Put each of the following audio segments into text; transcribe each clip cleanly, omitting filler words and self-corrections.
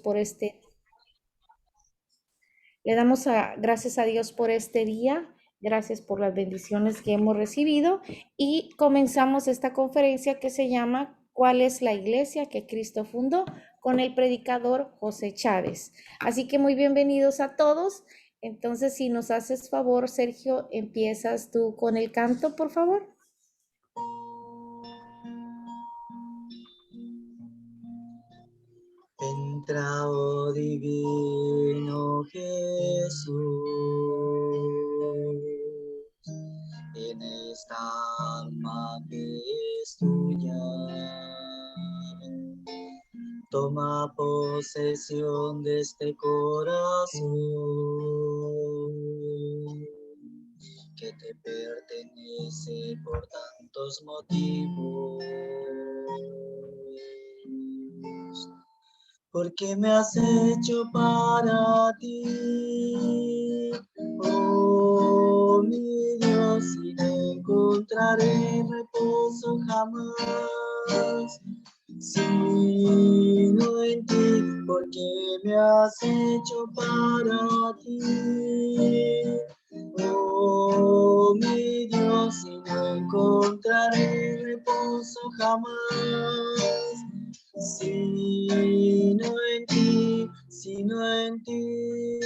por le damos gracias a Dios por este día, gracias por las bendiciones que hemos recibido y comenzamos esta conferencia que se llama ¿Cuál es la iglesia que Cristo fundó? Con el predicador José Chávez. Así que muy bienvenidos a todos. Entonces, si nos haces favor, Sergio, empiezas tú con el canto, por favor. Entra, oh divino Jesús, en esta alma que es tuya. Toma posesión de este corazón que te pertenece por tantos motivos. Porque me has hecho para ti, oh mi Dios, y no encontraré reposo jamás, sino en ti, porque me has hecho para ti, oh mi Dios, y no encontraré reposo jamás, sino en ti, sino en ti.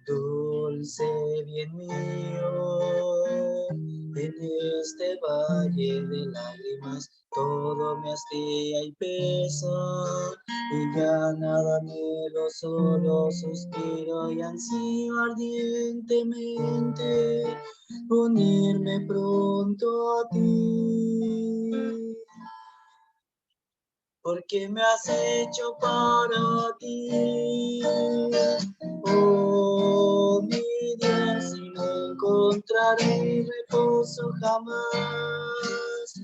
Dulce bien mío, en este valle de lágrimas todo me hastía y pesa, y ya nada anhelo, solo suspiro y ansío ardientemente unirme pronto a ti, porque me has hecho para ti, oh mi Dios, y no encontraré reposo jamás,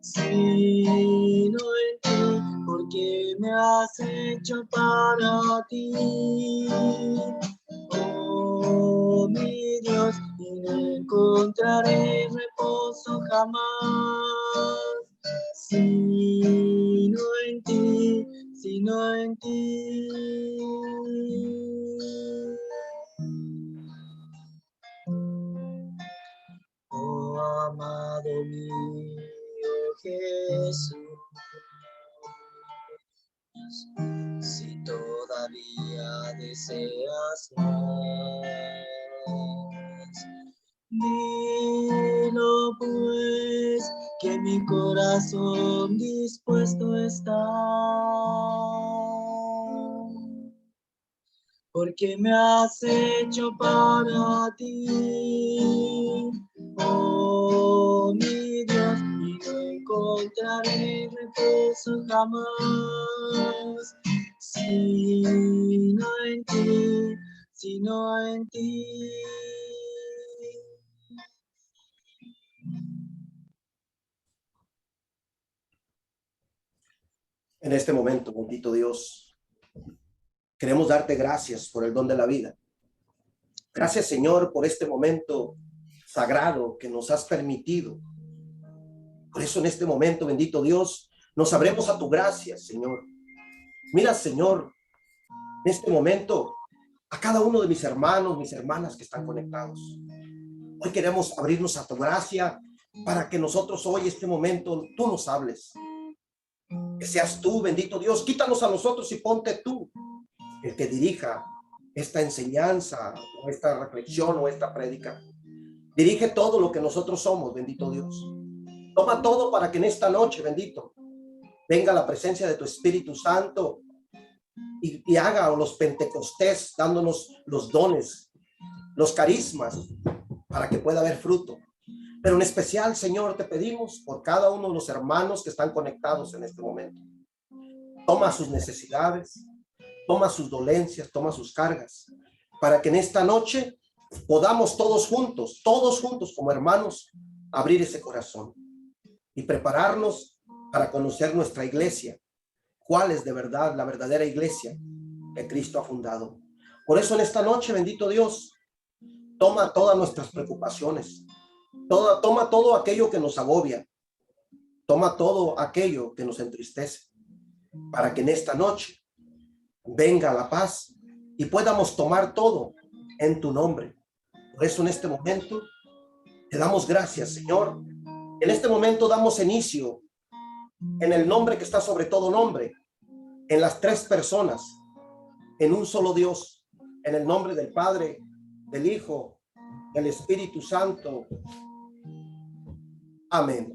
sino en ti, porque me has hecho para ti, oh mi Dios, y no encontraré reposo jamás, sino en ti, sino en ti. Oh amado mío Jesús, si todavía deseas más, dilo pues, que mi corazón dispuesto está, porque me has hecho para ti, oh mi Dios, y no encontraré reposo jamás, sino en ti, sino en ti. En este momento, bendito Dios, queremos darte gracias por el don de la vida. Gracias, Señor, por este momento sagrado que nos has permitido. Por eso en este momento, bendito Dios, nos abremos a tu gracia, Señor. Mira, Señor, en este momento, a cada uno de mis hermanos, mis hermanas que están conectados. Hoy queremos abrirnos a tu gracia para que nosotros hoy, este momento, tú nos hables. Que seas tú, bendito Dios, quítanos a nosotros y ponte tú el que dirija esta enseñanza o esta reflexión o esta prédica. Dirige todo lo que nosotros somos, bendito Dios. Toma todo para que en esta noche, bendito, venga la presencia de tu Espíritu Santo y haga los Pentecostés dándonos los dones, los carismas, para que pueda haber fruto. Pero en especial, Señor, te pedimos por cada uno de los hermanos que están conectados en este momento. Toma sus necesidades, toma sus dolencias, toma sus cargas, para que en esta noche podamos todos juntos como hermanos, abrir ese corazón y prepararnos para conocer nuestra iglesia, cuál es de verdad la verdadera iglesia que Cristo ha fundado. Por eso en esta noche, bendito Dios, toma todas nuestras preocupaciones, toma todo aquello que nos agobia, toma todo aquello que nos entristece, para que en esta noche venga la paz y podamos tomar todo en tu nombre. Por eso en este momento te damos gracias, Señor. En este momento damos inicio en el nombre que está sobre todo nombre, en las tres personas, en un solo Dios, en el nombre del Padre, del Hijo, del Espíritu Santo. Amén.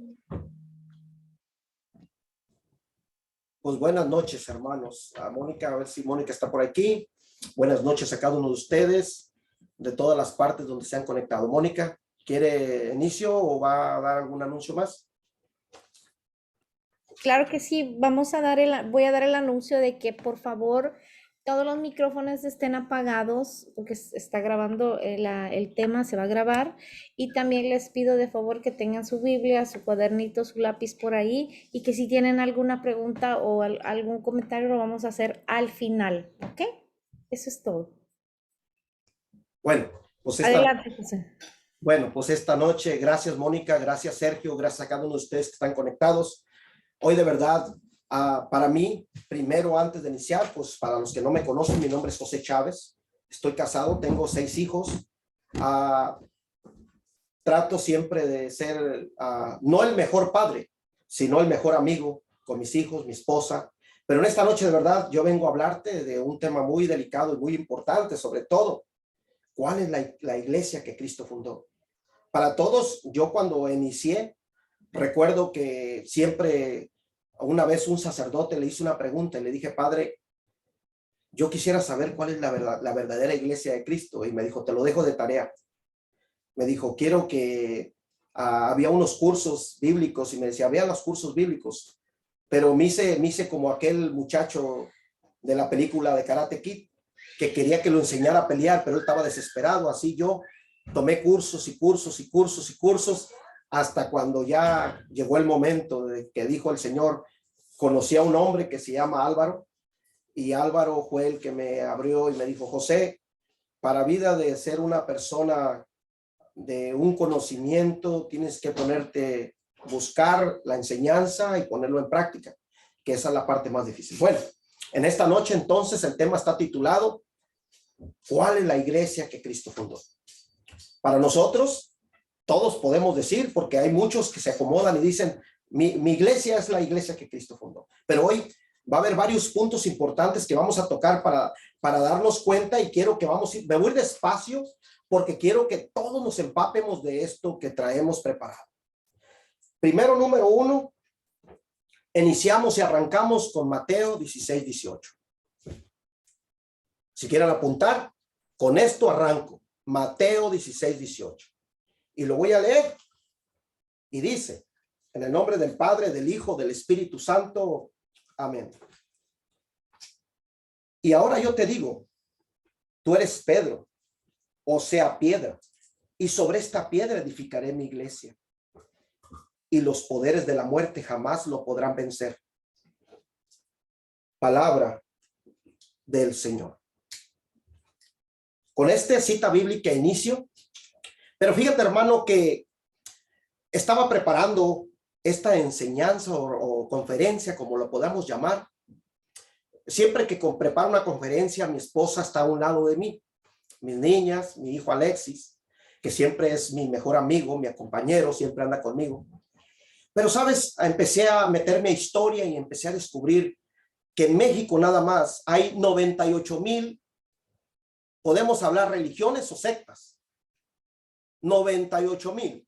Pues buenas noches, hermanos. A Mónica, a ver si Mónica está por aquí. Buenas noches a cada uno de ustedes, de todas las partes donde se han conectado. Mónica, ¿quiere inicio o va a dar algún anuncio más? Claro que sí, voy a dar el anuncio de que por favor todos los micrófonos estén apagados porque está grabando el tema, se va a grabar. Y también les pido de favor que tengan su Biblia, su cuadernito, su lápiz por ahí, y que si tienen alguna pregunta o algún comentario lo vamos a hacer al final, ¿ok? Eso es todo. Bueno, pues Adelante, José. Bueno, pues esta noche, gracias Mónica, gracias Sergio, gracias a cada uno de ustedes que están conectados. Hoy de verdad, para mí, primero antes de iniciar, pues para los que no me conocen, mi nombre es José Chávez, estoy casado, tengo 6 hijos, trato siempre de ser no el mejor padre, sino el mejor amigo con mis hijos, mi esposa. Pero en esta noche de verdad yo vengo a hablarte de un tema muy delicado y muy importante, sobre todo, ¿cuál es la iglesia que Cristo fundó? Para todos, yo cuando inicié, recuerdo que siempre, una vez un sacerdote le hizo una pregunta y le dije, Padre, yo quisiera saber cuál es la verdadera iglesia de Cristo. Y me dijo, te lo dejo de tarea. Me dijo, quiero que había unos cursos bíblicos y me decía, había los cursos bíblicos, pero me hice como aquel muchacho de la película de Karate Kid que quería que lo enseñara a pelear, pero él estaba desesperado. Así yo tomé cursos y cursos y cursos y cursos hasta cuando ya llegó el momento de que dijo el Señor, conocí a un hombre que se llama Álvaro, y Álvaro fue el que me abrió y me dijo, José, para vida de ser una persona de un conocimiento, tienes que buscar la enseñanza y ponerlo en práctica, que esa es la parte más difícil. Bueno, en esta noche entonces el tema está titulado, ¿cuál es la iglesia que Cristo fundó? Para nosotros, todos podemos decir, porque hay muchos que se acomodan y dicen, mi iglesia es la iglesia que Cristo fundó. Pero hoy va a haber varios puntos importantes que vamos a tocar para darnos cuenta, y quiero que me voy a ir despacio porque quiero que todos nos empapemos de esto que traemos preparado. Primero, número 1, iniciamos y arrancamos con Mateo 16:18. Si quieren apuntar, con esto arranco. Mateo 16:18. Y lo voy a leer. Y dice, en el nombre del Padre, del Hijo, del Espíritu Santo. Amén. Y ahora yo te digo, tú eres Pedro, o sea, piedra, y sobre esta piedra edificaré mi iglesia, y los poderes de la muerte jamás lo podrán vencer. Palabra del Señor. Con esta cita bíblica inicio, pero fíjate, hermano, que estaba preparando esta enseñanza o conferencia, como lo podamos llamar. Siempre que preparo una conferencia, mi esposa está a un lado de mí, mis niñas, mi hijo Alexis, que siempre es mi mejor amigo, mi compañero, siempre anda conmigo. Pero, ¿sabes? Empecé a meterme a historia y empecé a descubrir que en México nada más hay 98,000, podemos hablar religiones o sectas. 98,000.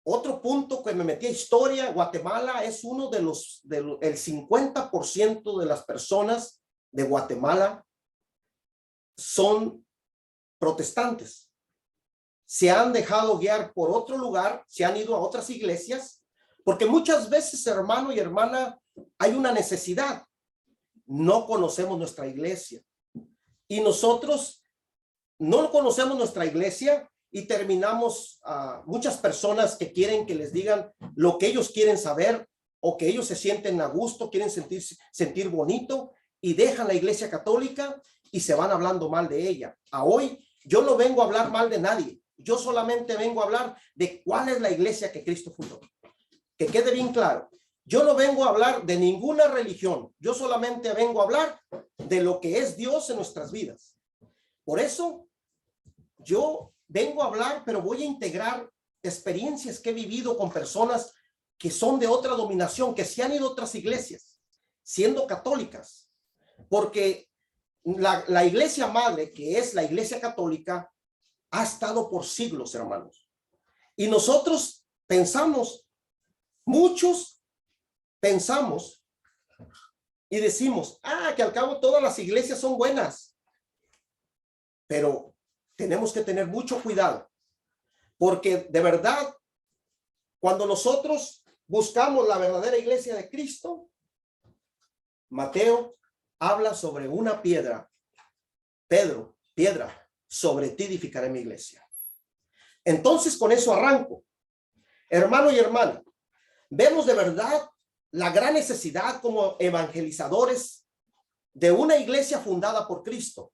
Otro punto que me metí a historia, Guatemala es uno el 50% de las personas de Guatemala son protestantes. Se han dejado guiar por otro lugar, se han ido a otras iglesias, porque muchas veces, hermano y hermana, hay una necesidad. No conocemos nuestra iglesia. Y nosotros no conocemos nuestra iglesia y terminamos muchas personas que quieren que les digan lo que ellos quieren saber, o que ellos se sienten a gusto, quieren sentir bonito, y dejan la iglesia católica y se van hablando mal de ella. Hoy yo no vengo a hablar mal de nadie, yo solamente vengo a hablar de cuál es la iglesia que Cristo fundó. que quede bien claro. Yo no vengo a hablar de ninguna religión. Yo solamente vengo a hablar de lo que es Dios en nuestras vidas. Por eso yo vengo a hablar, pero voy a integrar experiencias que he vivido con personas que son de otra dominación, que se han ido a otras iglesias, siendo católicas. Porque la iglesia madre, que es la iglesia católica, ha estado por siglos, hermanos. Y nosotros pensamos, muchos pensamos y decimos, que al cabo todas las iglesias son buenas. Pero tenemos que tener mucho cuidado, porque de verdad, cuando nosotros buscamos la verdadera iglesia de Cristo, Mateo habla sobre una piedra. Pedro, piedra, sobre ti edificaré mi iglesia. Entonces, con eso arranco. Hermano y hermana, vemos de verdad la gran necesidad como evangelizadores de una iglesia fundada por Cristo,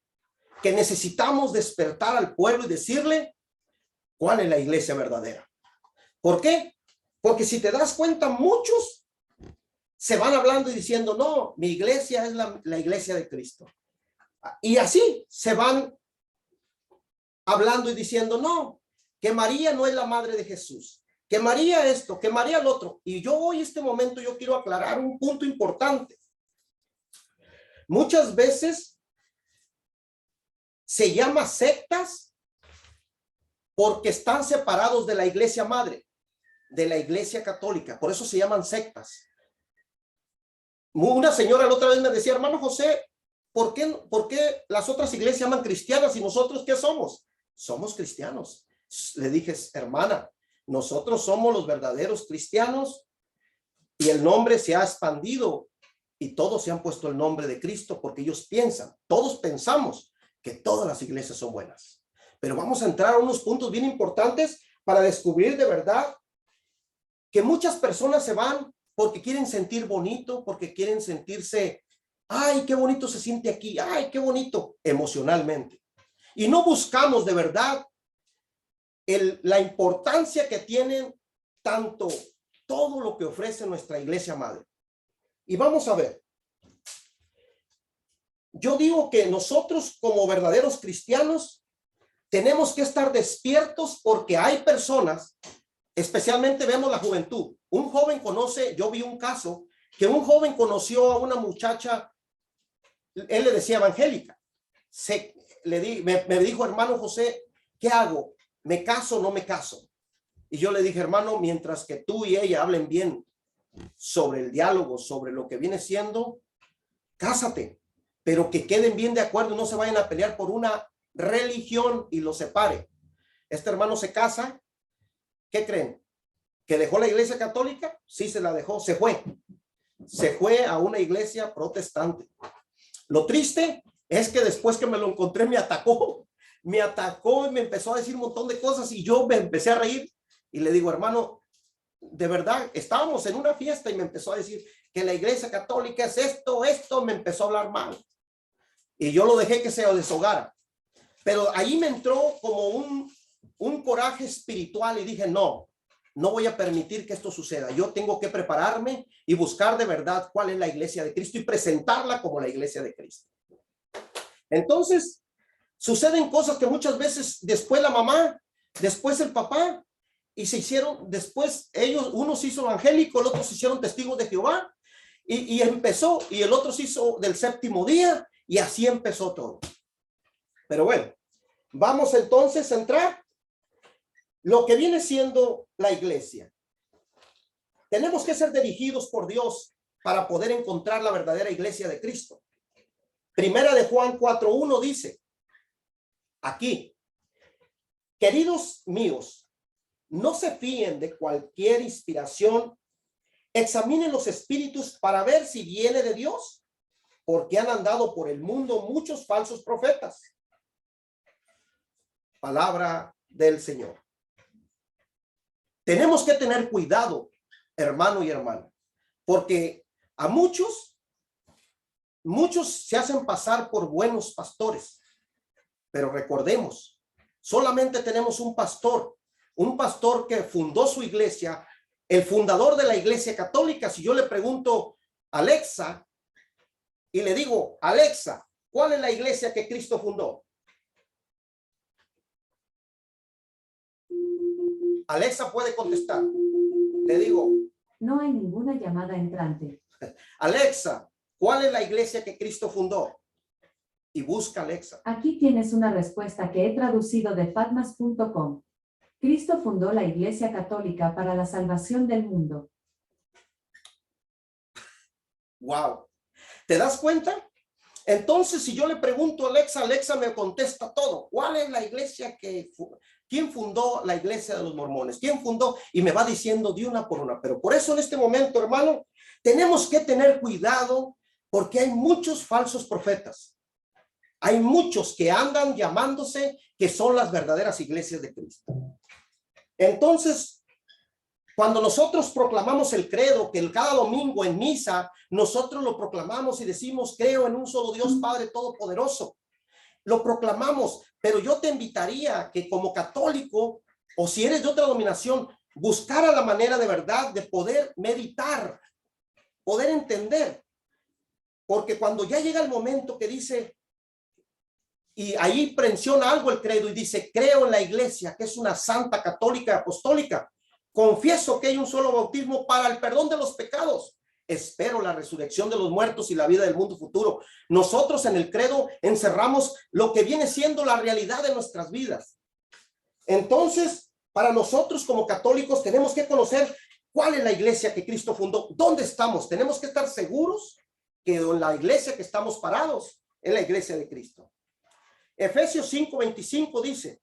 que necesitamos despertar al pueblo y decirle cuál es la iglesia verdadera. ¿Por qué? Porque si te das cuenta, muchos se van hablando y diciendo, no, mi iglesia es la iglesia de Cristo. Y así se van hablando y diciendo, no, que María no es la madre de Jesús, que María esto, que María lo otro. Y yo hoy, este momento, yo quiero aclarar un punto importante. Muchas veces se llama sectas porque están separados de la iglesia madre, de la iglesia católica. Por eso se llaman sectas. Una señora la otra vez me decía, hermano José, ¿por qué las otras iglesias llaman cristianas y nosotros qué somos? Somos cristianos. Le dije, hermana, nosotros somos los verdaderos cristianos y el nombre se ha expandido y todos se han puesto el nombre de Cristo porque ellos piensan, todos pensamos que todas las iglesias son buenas. Pero vamos a entrar a unos puntos bien importantes para descubrir de verdad que muchas personas se van porque quieren sentir bonito, porque quieren sentirse, ay, qué bonito se siente aquí, ay, qué bonito emocionalmente. Y no buscamos de verdad la importancia que tienen tanto todo lo que ofrece nuestra iglesia madre. Y vamos a ver. Yo digo que nosotros como verdaderos cristianos tenemos que estar despiertos porque hay personas, especialmente vemos la juventud. Un joven conoce, yo vi un caso que un joven conoció a una muchacha, él le decía evangélica. Me dijo, hermano José, ¿qué hago? ¿Me caso o no me caso? Y yo le dije, hermano, mientras que tú y ella hablen bien sobre el diálogo, sobre lo que viene siendo, cásate, pero que queden bien de acuerdo y no se vayan a pelear por una religión y lo separe. Este hermano se casa, ¿qué creen? ¿Que dejó la iglesia católica? Sí, se la dejó, se fue a una iglesia protestante. Lo triste es que después que me lo encontré me atacó y me empezó a decir un montón de cosas y yo me empecé a reír y le digo, hermano, de verdad, estábamos en una fiesta y me empezó a decir que la iglesia católica es esto, me empezó a hablar mal y yo lo dejé que se deshogara, pero ahí me entró como un coraje espiritual y dije, no voy a permitir que esto suceda. Yo tengo que prepararme y buscar de verdad cuál es la iglesia de Cristo y presentarla como la iglesia de Cristo. Entonces, suceden cosas que muchas veces después la mamá, después el papá, y se hicieron, después ellos, uno se hizo evangélico, el otro se hicieron testigos de Jehová, y empezó, y el otro se hizo del séptimo día, y así empezó todo. Pero bueno, vamos entonces a entrar lo que viene siendo la iglesia. Tenemos que ser dirigidos por Dios para poder encontrar la verdadera iglesia de Cristo. Primera de Juan 4:1 dice, aquí, queridos míos, no se fíen de cualquier inspiración, examinen los espíritus para ver si viene de Dios, porque han andado por el mundo muchos falsos profetas. Palabra del Señor. Tenemos que tener cuidado, hermano y hermana, porque a muchos se hacen pasar por buenos pastores, pero recordemos, solamente tenemos un pastor que fundó su iglesia el fundador de la Iglesia Católica. Si yo le pregunto a Alexa y le digo, Alexa, ¿cuál es la iglesia que Cristo fundó? Alexa puede contestar. Le digo, no hay ninguna llamada entrante. Alexa, ¿cuál es la iglesia que Cristo fundó? Y busca Alexa. Aquí tienes una respuesta que he traducido de fatmas.com. Cristo fundó la Iglesia Católica para la salvación del mundo. Wow. ¿Te das cuenta? Entonces, si yo le pregunto a Alexa, Alexa me contesta todo. ¿Cuál es la iglesia quién fundó la iglesia de los mormones? ¿Quién fundó? Y me va diciendo de una por una. Pero por eso en este momento, hermano, tenemos que tener cuidado porque hay muchos falsos profetas. Hay muchos que andan llamándose que son las verdaderas iglesias de Cristo. Entonces, cuando nosotros proclamamos el credo, que cada domingo en misa, nosotros lo proclamamos y decimos, creo en un solo Dios Padre Todopoderoso. Lo proclamamos, pero yo te invitaría que como católico, o si eres de otra denominación, buscara la manera de verdad de poder meditar, poder entender. Porque cuando ya llega el momento que dice, y ahí menciona algo el credo y dice, creo en la iglesia, que es una santa católica y apostólica. Confieso que hay un solo bautismo para el perdón de los pecados. Espero la resurrección de los muertos y la vida del mundo futuro. Nosotros en el credo encerramos lo que viene siendo la realidad de nuestras vidas. Entonces, para nosotros como católicos tenemos que conocer cuál es la iglesia que Cristo fundó. ¿Dónde estamos? Tenemos que estar seguros que en la iglesia que estamos parados es la iglesia de Cristo. Efesios 5:25 dice,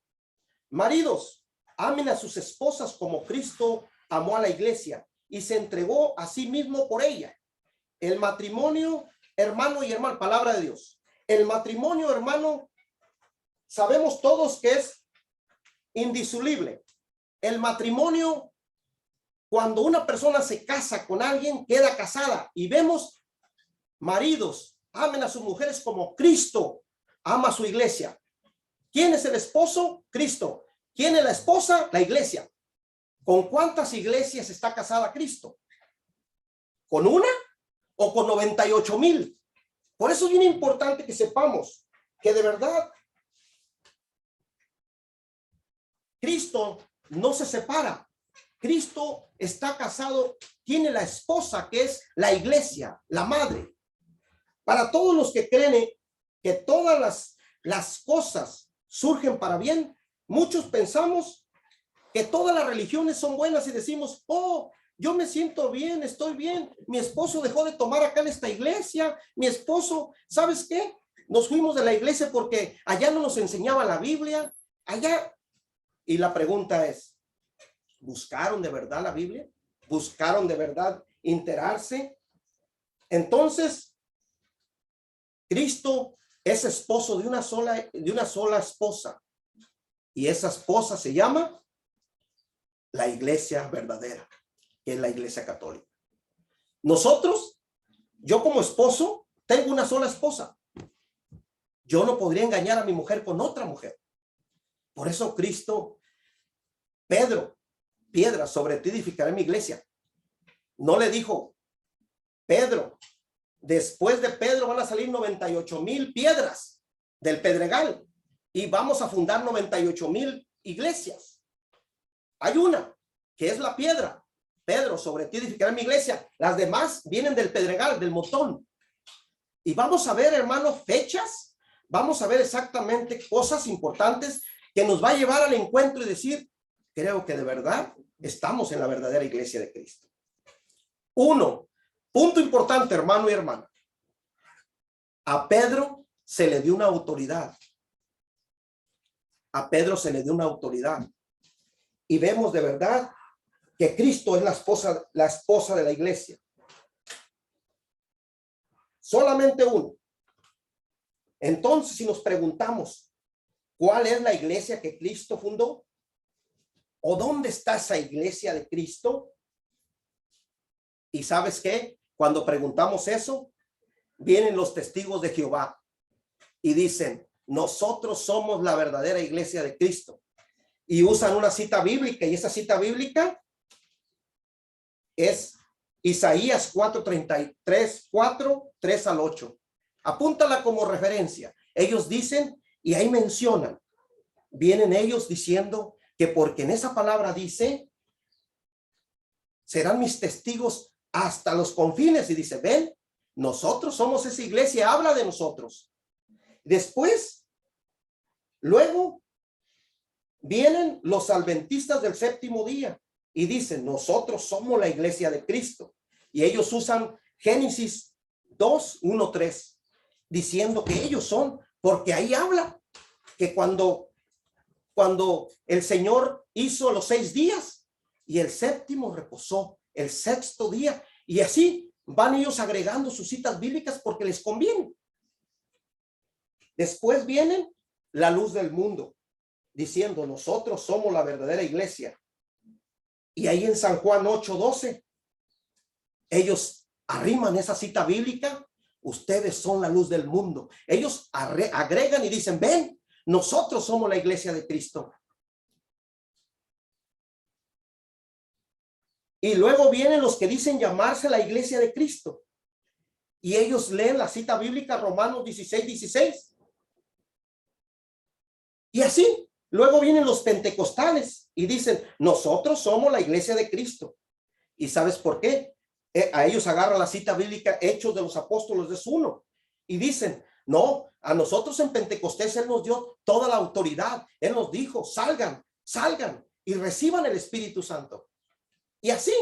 maridos, amen a sus esposas como Cristo amó a la iglesia y se entregó a sí mismo por ella. El matrimonio, hermano y hermana, palabra de Dios. El matrimonio, hermano, sabemos todos que es indisoluble. El matrimonio, cuando una persona se casa con alguien, queda casada. Y vemos, maridos, amen a sus mujeres como Cristo ama a su iglesia. ¿Quién es el esposo? Cristo. ¿Quién es la esposa? La iglesia. ¿Con cuántas iglesias está casada Cristo? ¿Con una o con 98,000? Por eso es bien importante que sepamos que de verdad Cristo no se separa. Cristo está casado, tiene la esposa que es la iglesia, la madre. Para todos los que creen que todas las cosas surgen para bien, muchos pensamos que todas las religiones son buenas y decimos, oh, yo me siento bien, estoy bien. Mi esposo dejó de tomar acá en esta iglesia. Mi esposo, ¿sabes qué? Nos fuimos de la iglesia porque allá no nos enseñaba la Biblia. Allá. Y la pregunta es, ¿buscaron de verdad la Biblia? ¿Buscaron de verdad enterarse? Entonces, Cristo es esposo de una sola esposa. Y esa esposa se llama la iglesia verdadera, que es la iglesia católica. Nosotros, yo como esposo, tengo una sola esposa. Yo no podría engañar a mi mujer con otra mujer. Por eso Cristo, Pedro, piedra, sobre ti edificaré mi iglesia. No le dijo, Pedro, después de Pedro van a salir 98,000 piedras del pedregal y vamos a fundar 98,000 iglesias. Hay una que es la piedra. Pedro, sobre ti edificaré mi iglesia. Las demás vienen del pedregal, del montón. Y vamos a ver, hermanos, fechas. Vamos a ver exactamente cosas importantes que nos va a llevar al encuentro y decir, creo que de verdad estamos en la verdadera iglesia de Cristo. Uno, punto importante, hermano y hermana. A Pedro se le dio una autoridad. A Pedro se le dio una autoridad. Y vemos de verdad que Cristo es la esposa de la iglesia. Solamente uno. Entonces, si nos preguntamos, ¿cuál es la iglesia que Cristo fundó? ¿O dónde está esa iglesia de Cristo? Y ¿sabes qué? Cuando preguntamos eso, vienen los testigos de Jehová y dicen, nosotros somos la verdadera iglesia de Cristo. Y usan una cita bíblica, y esa cita bíblica es Isaías 4:33, 3 al 8. Apúntala como referencia. Ellos dicen, y ahí mencionan, vienen ellos diciendo que porque en esa palabra dice, serán mis testigos hasta los confines. Y dice, ven, nosotros somos esa iglesia, habla de nosotros. Después, luego, vienen los adventistas del séptimo día y dicen, nosotros somos la iglesia de Cristo. Y ellos usan Génesis 2:1-3, diciendo que ellos son, porque ahí habla que cuando el Señor hizo los 6 días y el séptimo reposó, el sexto día, y así van ellos agregando sus citas bíblicas porque les conviene. Después vienen la luz del mundo, diciendo, nosotros somos la verdadera iglesia. Y ahí en San Juan 8:12, ellos arriman esa cita bíblica, ustedes son la luz del mundo. Ellos agregan y dicen, ven, nosotros somos la iglesia de Cristo. Y luego vienen los que dicen llamarse la iglesia de Cristo. Y ellos leen la cita bíblica Romanos 16:16. Y así, luego vienen los pentecostales y dicen, nosotros somos la iglesia de Cristo. ¿Y sabes por qué? A ellos agarran la cita bíblica Hechos de los Apóstoles de 1 y dicen, no, a nosotros en Pentecostés Él nos dio toda la autoridad. Él nos dijo, salgan y reciban el Espíritu Santo. Y así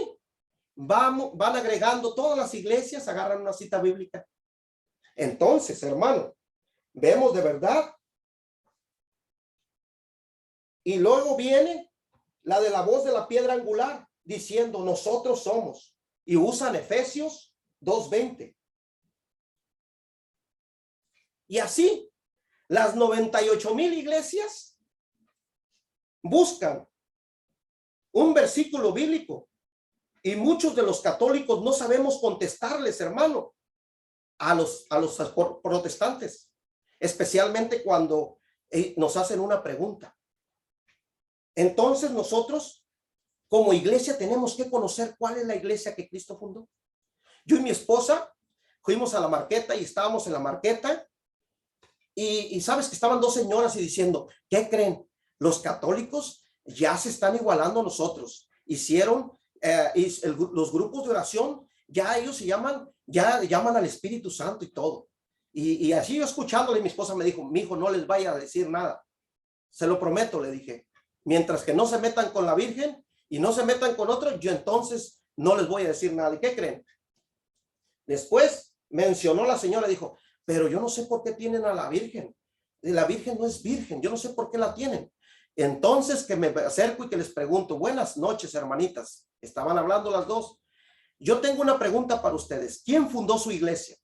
van agregando todas las iglesias, agarran una cita bíblica. Entonces, hermano, vemos de verdad. Y luego viene la de la voz de la piedra angular, diciendo, nosotros somos. Y usan Efesios 2:20. Y así, las 98,000 iglesias buscan un versículo bíblico. Y muchos de los católicos no sabemos contestarles, hermano, a los protestantes, especialmente cuando nos hacen una pregunta. Entonces nosotros, como iglesia, tenemos que conocer cuál es la iglesia que Cristo fundó. Yo y mi esposa fuimos a la Marqueta y estábamos en la Marqueta y sabes que estaban 2 señoras y diciendo, ¿qué creen? Los católicos ya se están igualando a nosotros. Hicieron los grupos de oración, ya ellos ya llaman al Espíritu Santo y todo. Y así yo escuchándole, mi esposa me dijo, mi hijo, no les vaya a decir nada. Se lo prometo, le dije. Mientras que no se metan con la Virgen y no se metan con otros, yo entonces no les voy a decir nada. ¿Y qué creen? Después mencionó la señora, dijo, pero yo no sé por qué tienen a la Virgen. La Virgen no es virgen, yo no sé por qué la tienen. Entonces que me acerco y que les pregunto, buenas noches, hermanitas. Estaban hablando las dos. Yo tengo una pregunta para ustedes. ¿Quién fundó su iglesia?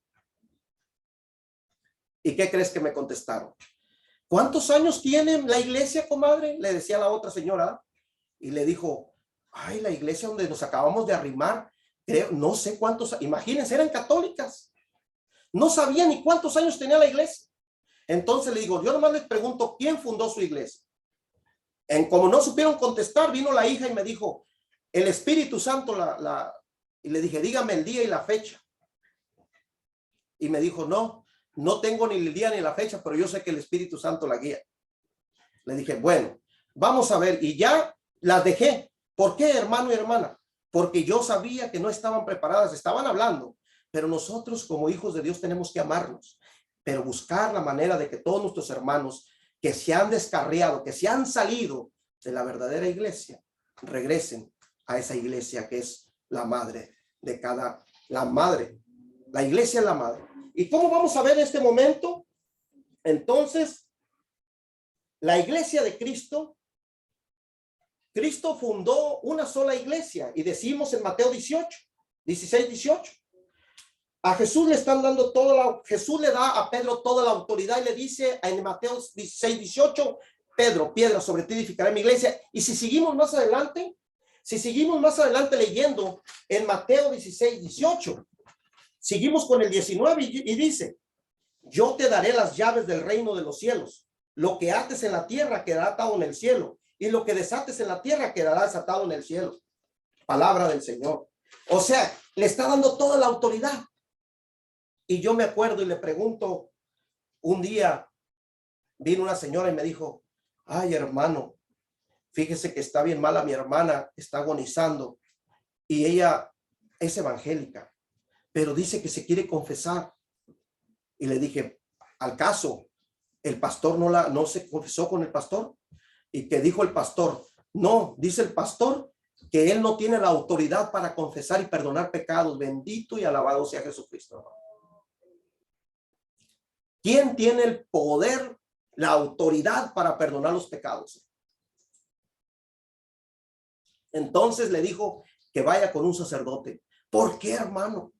¿Y qué crees que me contestaron? ¿Cuántos años tiene la iglesia, comadre? Le decía la otra señora. Y le dijo, ay, la iglesia donde nos acabamos de arrimar, creo, no sé cuántos, imagínense, eran católicas. No sabía ni cuántos años tenía la iglesia. Entonces le digo, yo nomás les pregunto, ¿quién fundó su iglesia? Como no supieron contestar, vino la hija y me dijo, el Espíritu Santo, y le dije, dígame el día y la fecha. Y me dijo, no tengo ni el día ni la fecha, pero yo sé que el Espíritu Santo la guía. Le dije, bueno, vamos a ver. Y ya las dejé. ¿Por qué, hermano y hermana? Porque yo sabía que no estaban preparadas, estaban hablando. Pero nosotros como hijos de Dios tenemos que amarnos, pero buscar la manera de que todos nuestros hermanos que se han descarriado, que se han salido de la verdadera iglesia, regresen a esa iglesia que es la madre de la iglesia es la madre. ¿Y cómo vamos a ver este momento? Entonces, la iglesia de Cristo fundó una sola iglesia y decimos en Mateo 16:18. A Jesús le están dando Jesús le da a Pedro toda la autoridad y le dice en Mateo 16:18, Pedro, piedra sobre ti edificaré mi iglesia. Y si seguimos más adelante leyendo en Mateo 16:18, seguimos con el 19 y dice, yo te daré las llaves del reino de los cielos. Lo que ates en la tierra quedará atado en el cielo y lo que desates en la tierra quedará desatado en el cielo. Palabra del Señor. O sea, le está dando toda la autoridad. Y yo me acuerdo y le pregunto, un día vino una señora y me dijo, ay, hermano, fíjese que está bien mala mi hermana, está agonizando y ella es evangélica, pero dice que se quiere confesar. Y le dije, al caso, el pastor no se confesó con el pastor. Y que dijo el pastor, no, dice el pastor que él no tiene la autoridad para confesar y perdonar pecados. Bendito y alabado sea Jesucristo. ¿Quién tiene el poder, la autoridad para perdonar los pecados? Entonces le dijo que vaya con un sacerdote. ¿Por qué, hermano?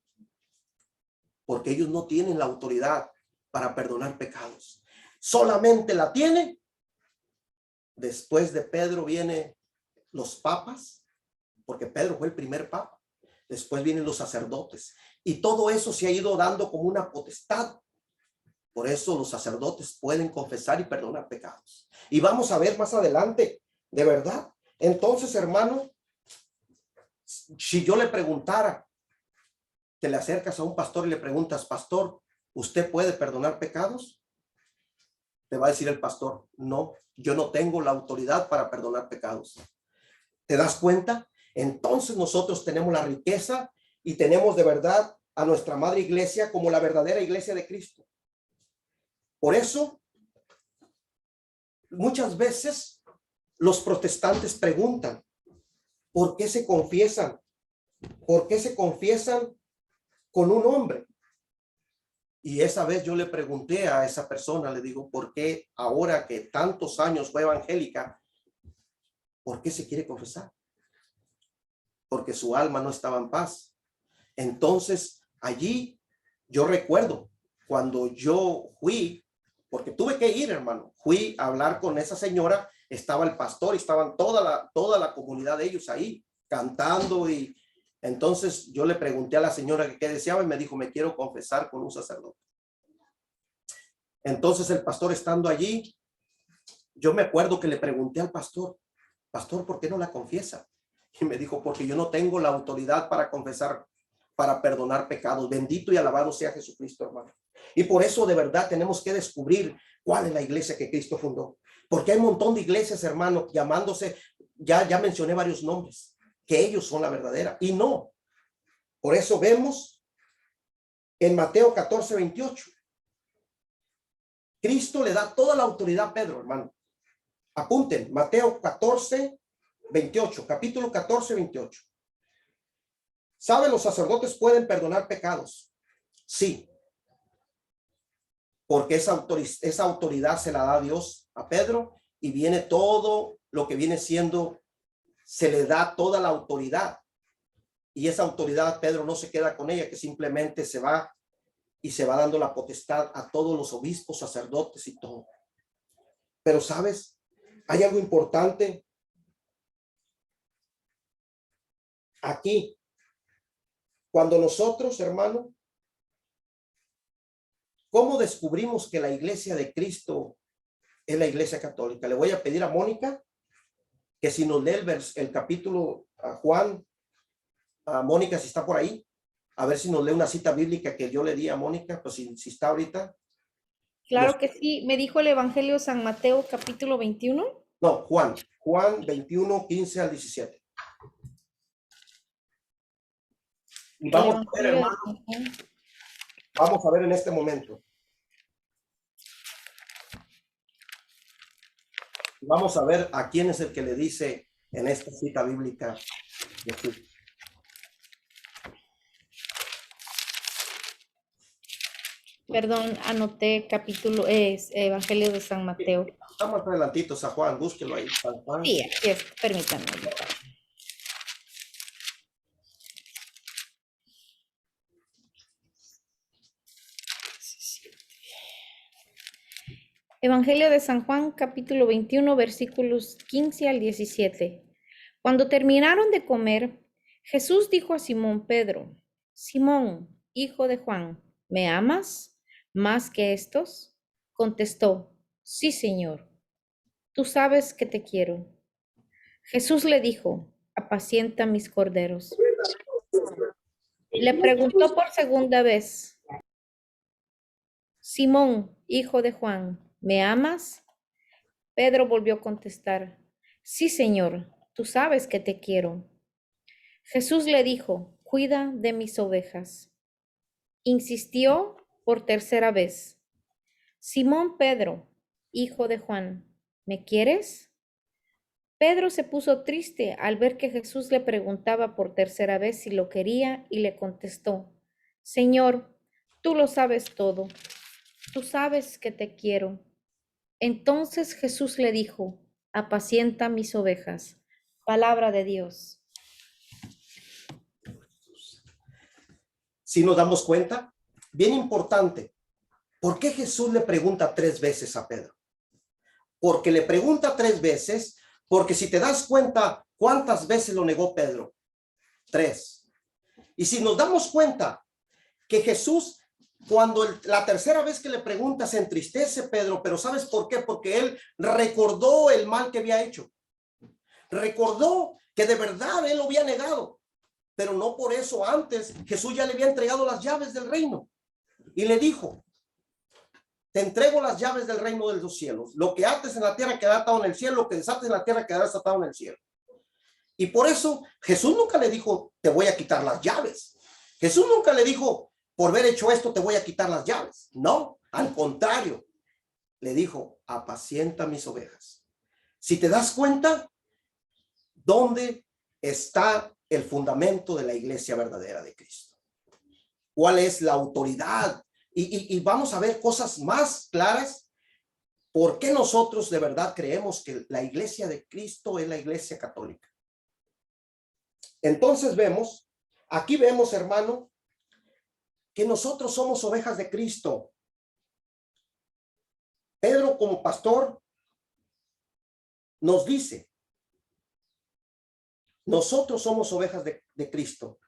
Porque ellos no tienen la autoridad para perdonar pecados. Solamente la tiene. Después de Pedro vienen los papas, porque Pedro fue el primer papa. Después vienen los sacerdotes. Y todo eso se ha ido dando como una potestad. Por eso los sacerdotes pueden confesar y perdonar pecados. Y vamos a ver más adelante, de verdad. Entonces, hermano, si yo le preguntara, te le acercas a un pastor y le preguntas, pastor, ¿usted puede perdonar pecados? Te va a decir el pastor, no, yo no tengo la autoridad para perdonar pecados. ¿Te das cuenta? Entonces nosotros tenemos la riqueza y tenemos de verdad a nuestra madre iglesia como la verdadera iglesia de Cristo. Por eso, muchas veces los protestantes preguntan, ¿por qué se confiesan? ¿Por qué se confiesan con un hombre? Y esa vez yo le pregunté a esa persona, le digo, ¿por qué ahora que tantos años fue evangélica, por qué se quiere confesar? Porque su alma no estaba en paz. Entonces, allí yo recuerdo cuando yo fui, porque tuve que ir, hermano, fui a hablar con esa señora, estaba el pastor y estaban toda la comunidad de ellos ahí cantando y entonces yo le pregunté a la señora que qué deseaba y me dijo, me quiero confesar con un sacerdote. Entonces el pastor estando allí, yo me acuerdo que le pregunté al pastor, pastor, ¿por qué no la confiesa? Y me dijo, porque yo no tengo la autoridad para confesar, para perdonar pecados. Bendito y alabado sea Jesucristo, hermano. Y por eso de verdad tenemos que descubrir cuál es la iglesia que Cristo fundó. Porque hay un montón de iglesias, hermano, llamándose, ya mencioné varios nombres, que ellos son la verdadera. Y no. Por eso vemos en Mateo 14:28. Cristo le da toda la autoridad a Pedro, hermano. Apunten, Mateo 14:28, capítulo 14:28. ¿Saben? Los sacerdotes pueden perdonar pecados. Sí. Porque esa autoridad se la da Dios a Pedro y viene todo lo que viene siendo, se le da toda la autoridad. Y esa autoridad Pedro no se queda con ella, que simplemente se va y se va dando la potestad a todos los obispos, sacerdotes y todo. Pero ¿sabes? Hay algo importante aquí. Cuando nosotros, hermano, ¿cómo descubrimos que la iglesia de Cristo es la iglesia católica? Le voy a pedir a Mónica que si nos lee el capítulo a Juan, a Mónica, si está por ahí, a ver si nos lee una cita bíblica que yo le di a Mónica, pues si está ahorita. Claro que sí, me dijo el Evangelio de San Mateo capítulo 21. No, Juan 21:15-17. Y vamos a ver, hermano, vamos a ver en este momento. Vamos a ver a quién es el que le dice en esta cita bíblica. Perdón, anoté capítulo, es Evangelio de San Mateo. Estamos adelantito, San Juan, búsquelo ahí. San Juan. Sí, aquí es, permítanme. Evangelio de San Juan, capítulo 21, versículos 15 al 17. Cuando terminaron de comer, Jesús dijo a Simón Pedro, Simón, hijo de Juan, ¿me amas más que estos? Contestó, sí, Señor, tú sabes que te quiero. Jesús le dijo, apacienta mis corderos. Le preguntó por segunda vez, Simón, hijo de Juan, ¿me amas? Pedro volvió a contestar, sí, Señor, tú sabes que te quiero. Jesús le dijo, cuida de mis ovejas. Insistió por tercera vez, Simón Pedro, hijo de Juan, ¿me quieres? Pedro se puso triste al ver que Jesús le preguntaba por tercera vez si lo quería y le contestó, Señor, tú lo sabes todo, tú sabes que te quiero. Entonces Jesús le dijo, apacienta mis ovejas. Palabra de Dios. Si nos damos cuenta, bien importante, ¿por qué Jesús le pregunta 3 veces a Pedro? Porque le pregunta 3 veces, porque si te das cuenta, ¿cuántas veces lo negó Pedro? 3. Y si nos damos cuenta que Jesús, cuando la tercera vez que le pregunta, se entristece Pedro, pero ¿sabes por qué? Porque él recordó el mal que había hecho. Recordó que de verdad él lo había negado, pero no por eso antes Jesús ya le había entregado las llaves del reino y le dijo, te entrego las llaves del reino de los cielos. Lo que ates en la tierra quedará atado en el cielo, lo que desates en la tierra quedará desatado en el cielo. Y por eso Jesús nunca le dijo, te voy a quitar las llaves. Jesús nunca le dijo, por haber hecho esto, te voy a quitar las llaves. No, al contrario, le dijo, apacienta mis ovejas. Si te das cuenta, ¿dónde está el fundamento de la iglesia verdadera de Cristo? ¿Cuál es la autoridad? Y vamos a ver cosas más claras. ¿Por qué nosotros de verdad creemos que la iglesia de Cristo es la iglesia católica? Entonces aquí vemos, hermano, que nosotros somos ovejas de Cristo. Pedro, como pastor, nos dice, nosotros somos ovejas de Cristo.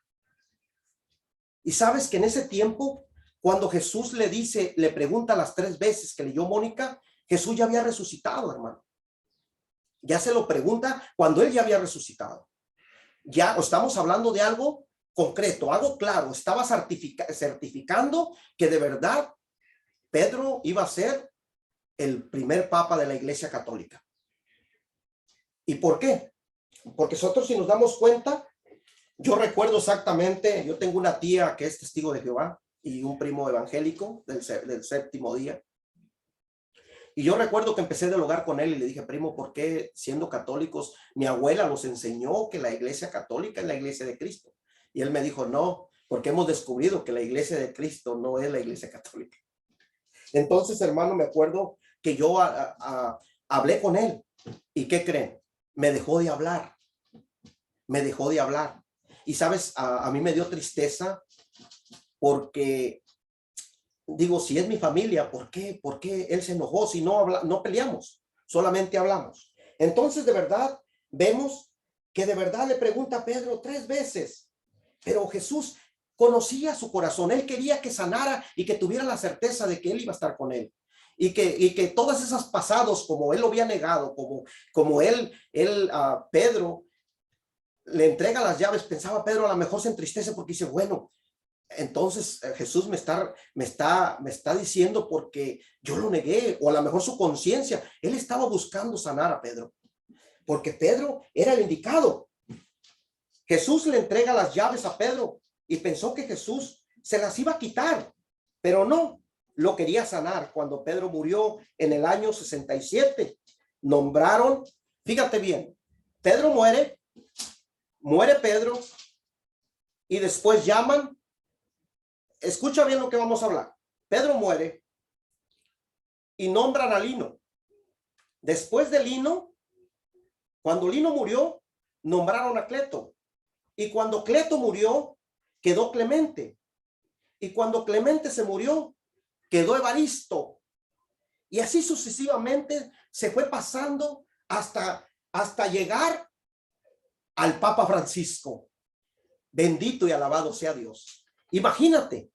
Y sabes que en ese tiempo, cuando Jesús le pregunta las 3 veces que leyó Mónica, Jesús ya había resucitado, hermano. Ya se lo pregunta cuando él ya había resucitado. Ya estamos hablando de algo concreto, algo claro. Estaba certificando que de verdad Pedro iba a ser el primer papa de la iglesia católica. ¿Y por qué? Porque nosotros, si nos damos cuenta, yo recuerdo exactamente, yo tengo una tía que es testigo de Jehová y un primo evangélico del 7º día. Y yo recuerdo que empecé a dialogar con él y le dije, primo, ¿por qué siendo católicos mi abuela nos enseñó que la iglesia católica es la iglesia de Cristo? Y él me dijo, no, porque hemos descubierto que la iglesia de Cristo no es la iglesia católica. Entonces, hermano, me acuerdo que yo hablé con él. ¿Y qué creen? Me dejó de hablar. Me dejó de hablar. Y sabes, a mí me dio tristeza porque digo, si es mi familia, ¿por qué? ¿Por qué él se enojó? Si no peleamos, solamente hablamos. Entonces, de verdad, vemos que de verdad le pregunta a Pedro 3 veces, pero Jesús conocía su corazón. Él quería que sanara y que tuviera la certeza de que él iba a estar con él. Y que todas esas pasados, como él lo había negado, como Pedro le entrega las llaves, pensaba Pedro, a lo mejor se entristece porque dice, bueno, entonces Jesús me está diciendo porque yo lo negué, o a lo mejor su conciencia, él estaba buscando sanar a Pedro, porque Pedro era el indicado. Jesús le entrega las llaves a Pedro y pensó que Jesús se las iba a quitar, pero no, lo quería sanar. Cuando Pedro murió en el año 67, nombraron, fíjate bien, Pedro muere Pedro y después llaman. Escucha bien lo que vamos a hablar. Pedro muere y nombran a Lino. Después de Lino, cuando Lino murió, nombraron a Cleto. Y cuando Cleto murió, quedó Clemente. Y cuando Clemente se murió, quedó Evaristo. Y así sucesivamente se fue pasando hasta llegar al Papa Francisco. Bendito y alabado sea Dios. Imagínate,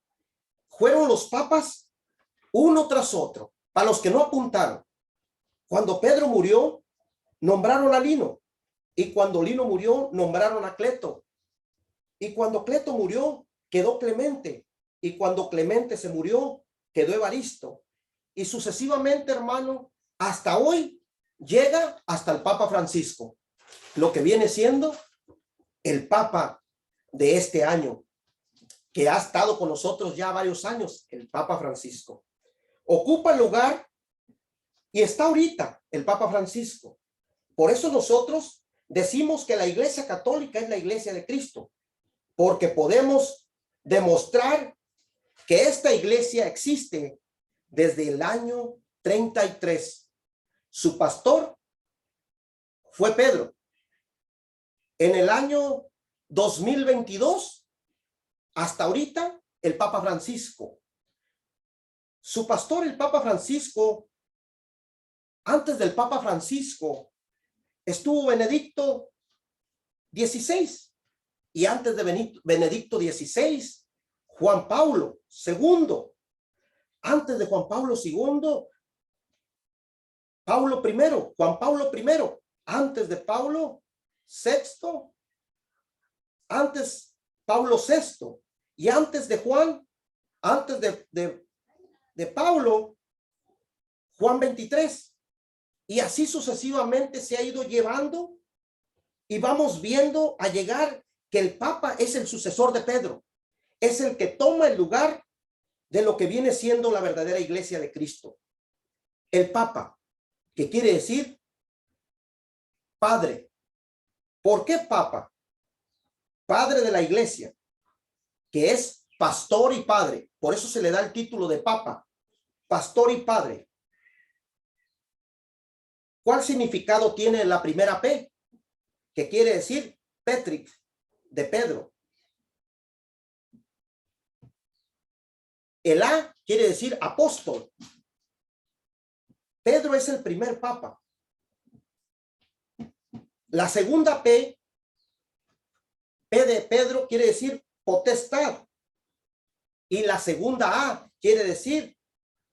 fueron los papas uno tras otro. Para los que no apuntaron, cuando Pedro murió, nombraron a Lino. Y cuando Lino murió, nombraron a Cleto. Y cuando Cleto murió, quedó Clemente. Y cuando Clemente se murió, quedó Evaristo. Y sucesivamente, hermano, hasta hoy llega hasta el Papa Francisco, lo que viene siendo el Papa de este año, que ha estado con nosotros ya varios años, el Papa Francisco. Ocupa el lugar y está ahorita el Papa Francisco. Por eso nosotros decimos que la Iglesia Católica es la Iglesia de Cristo, porque podemos demostrar que esta iglesia existe desde el año 33. Su pastor fue Pedro. En el año 2022, hasta ahorita, el Papa Francisco. Su pastor, el Papa Francisco, antes del Papa Francisco, estuvo Benedicto XVI. Y antes de Benedicto XVI, Juan Pablo II. Antes de Juan Pablo II, Pablo I, Juan Pablo I. Antes de Pablo VI, antes Pablo VI. Y antes de Juan, antes de Pablo, Juan XXIII. Y así sucesivamente se ha ido llevando y vamos viendo a llegar que el Papa es el sucesor de Pedro. Es el que toma el lugar de lo que viene siendo la verdadera iglesia de Cristo. El Papa, que quiere decir Padre. ¿Por qué Papa? Padre de la iglesia, que es pastor y padre. Por eso se le da el título de Papa, pastor y padre. ¿Cuál significado tiene la primera P? Que quiere decir Petric, de Pedro. El A quiere decir apóstol. Pedro es el primer papa. La segunda P de Pedro quiere decir potestad. Y la segunda A quiere decir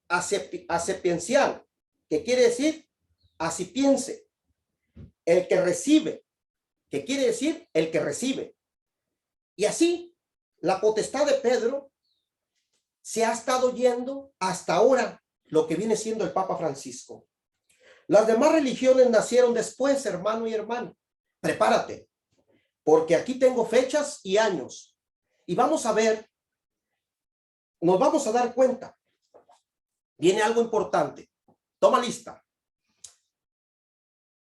asepiencial, que quiere decir acipiense. El que recibe, que quiere decir el que recibe. Y así, la potestad de Pedro se ha estado yendo hasta ahora, lo que viene siendo el Papa Francisco. Las demás religiones nacieron después, hermano y hermana. Prepárate, porque aquí tengo fechas y años. Y vamos a ver, nos vamos a dar cuenta. Viene algo importante. Toma lista.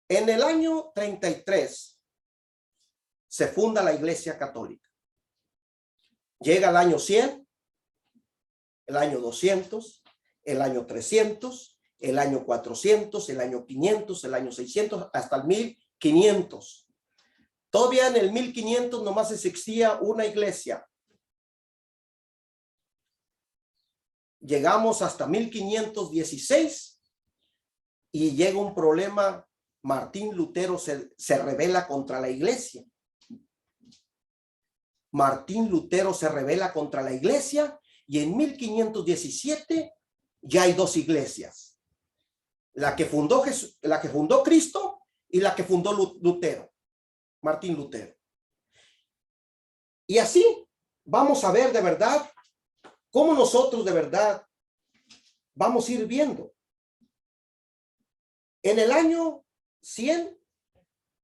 En el año 33 se funda la Iglesia Católica. Llega el año 100, el año 200, el año 300, el año 400, el año 500, el año 600, hasta el 1500. Todavía en el 1500 nomás existía una iglesia. Llegamos hasta 1516 y llega un problema. Martín Lutero se rebela contra la iglesia. Martín Lutero se rebela contra la iglesia y en 1517 ya hay dos iglesias. La que fundó Cristo y la que fundó Lutero, Martín Lutero. Y así vamos a ver de verdad cómo nosotros de verdad vamos a ir viendo. En el año 100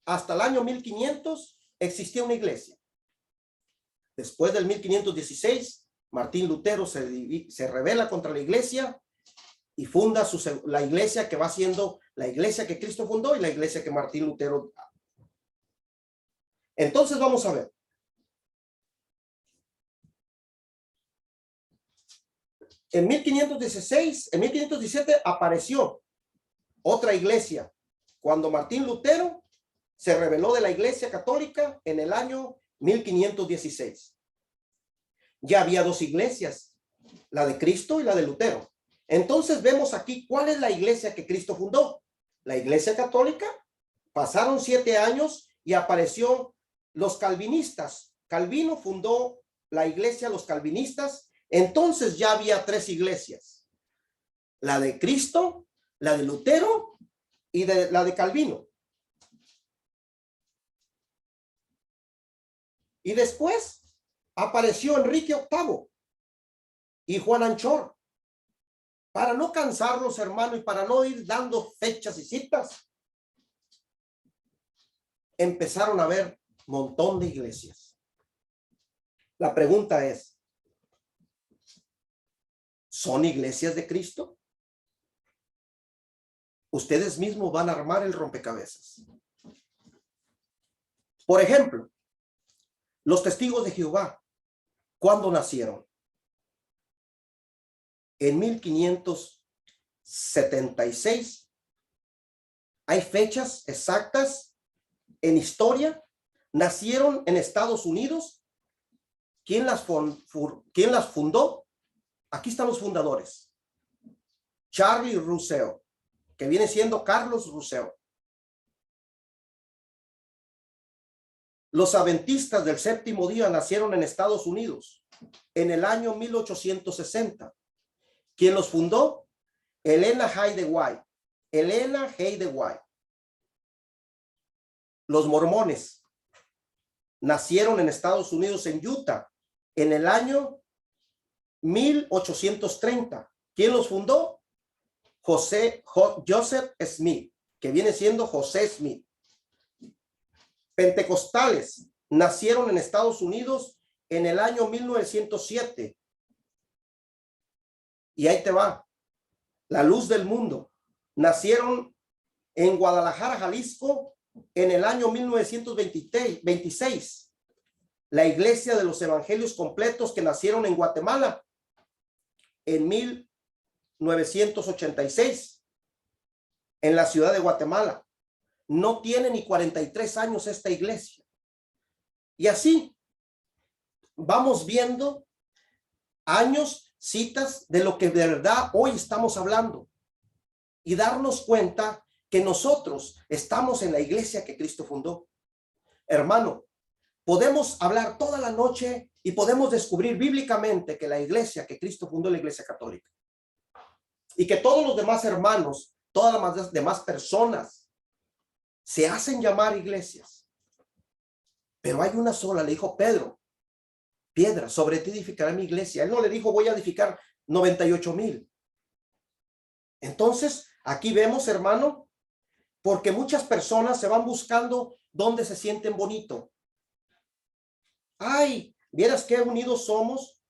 hasta el año 1500 existía una iglesia. Después del 1516, Martín Lutero se rebela contra la iglesia y funda la iglesia que va siendo la iglesia que Cristo fundó y la iglesia que Martín Lutero. Entonces vamos a ver. En 1516, en 1517 apareció otra iglesia cuando Martín Lutero se rebeló de la iglesia católica en el año 1516. Ya había dos iglesias, la de Cristo y la de Lutero. Entonces vemos aquí cuál es la iglesia que Cristo fundó. La iglesia católica. Pasaron 7 años y apareció los calvinistas. Calvino fundó la iglesia, los calvinistas. Entonces ya había 3 iglesias. La de Cristo, la de Lutero y la de Calvino. Y después apareció Enrique VIII y Juan Anchor. Para no cansarlos, hermano, y para no ir dando fechas y citas, empezaron a ver un montón de iglesias. La pregunta es, ¿son iglesias de Cristo? Ustedes mismos van a armar el rompecabezas. Por ejemplo, los testigos de Jehová, ¿cuándo nacieron? En 1576. Hay fechas exactas en historia. Nacieron en Estados Unidos. ¿Quién las fundó? Aquí están los fundadores. Charlie Rousseau, que viene siendo Carlos Rousseau. Los adventistas del séptimo día nacieron en Estados Unidos en el año 1860. ¿Quién los fundó? Elena G. de White. Elena G. de White. Los mormones nacieron en Estados Unidos, en Utah, en el año 1830. ¿Quién los fundó? Joseph Smith, que viene siendo José Smith. Pentecostales nacieron en Estados Unidos en el año 1907. Y ahí te va. La Luz del Mundo nacieron en Guadalajara, Jalisco, en el año 1926. La Iglesia de los Evangelios Completos, que nacieron en Guatemala en 1986, en la ciudad de Guatemala. No tiene ni 43 años esta iglesia. Y así vamos viendo años, citas de lo que de verdad hoy estamos hablando, y darnos cuenta que nosotros estamos en la iglesia que Cristo fundó. Hermano, podemos hablar toda la noche y podemos descubrir bíblicamente que la iglesia que Cristo fundó es la iglesia católica, y que todos los demás hermanos, todas las demás personas se hacen llamar iglesias, pero hay una sola. Le dijo Pedro: piedra, sobre ti edificaré mi iglesia. Él no le dijo voy a edificar 98,000. Entonces aquí vemos, hermano, porque muchas personas se van buscando donde se sienten bonito. Ay, vieras qué unidos somos,